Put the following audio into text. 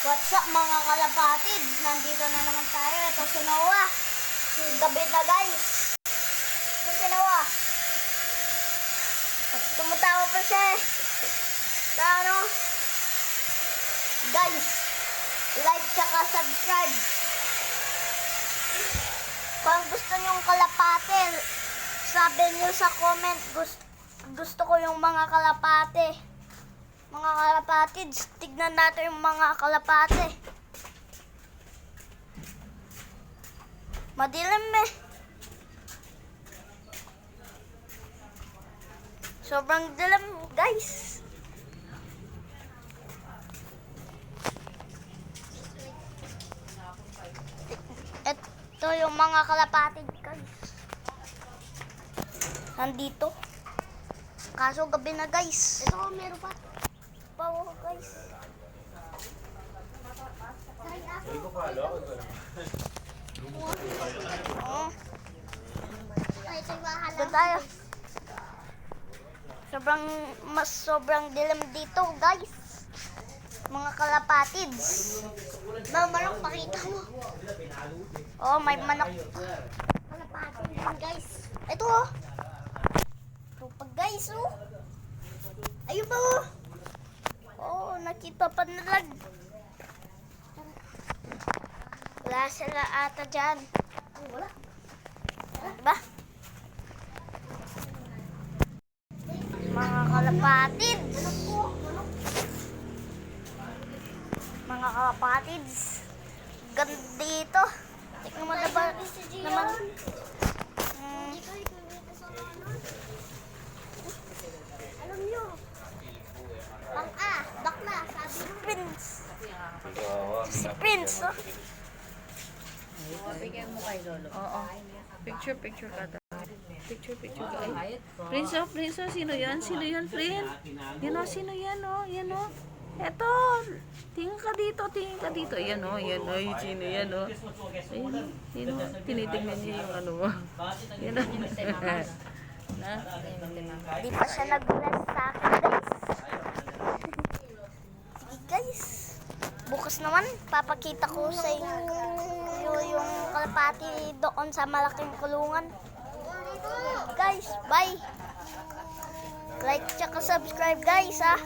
What's up mga kalapatids? Nandito na naman tayo. Ito si Noah. Gabi na guys. Ito si Noah. At tumatawa pa siya eh. Sa ano? Guys, like tsaka subscribe. Kung gusto nyong kalapate, sabi nyo sa comment, gusto ko yung mga kalapate. Mga kalapatids, tignan natin yung mga kalapate. Madilim eh. Sobrang dilim, guys. Ito yung mga kalapatid, guys. Nandito. Kaso gabi na, guys. Ito, meron pa. Bawo, guys. Doon tayo. Sobrang dilim dito, guys. Mga kalapatids. Manok, pakita mo. Oh, may manok. Kalapatids din, guys. Ito, oh. Ito pa, guys, oh. Ayun pa, oh. Oh, nakita pa nalag. Wala sila ata dyan. Wala. Diba? Mga kalapatids. Mga kalapatids. Ganda dito. Tignan mo naman. Alam nyo. Bakla, sabi ng Prince. Si Prince, oh. Bigyan mo kay Lolo. Oo. Picture ka daw. Picture ka. Ay. Prince, sino yan? Sino yan, Prince? Yan o, sino yan o? Yan o. Eto. Tingin ka dito. Yan o, sino yan o? Ayun, sino? Tinitingnan niya yung ano mo. Yan o. Di pa siya nag-bless sa akin, guys. Sige, guys. Bukas naman, papakita ko sa inyo yung kalapati doon sa malaking kulungan. Guys, bye! Like tsaka subscribe, guys, ha?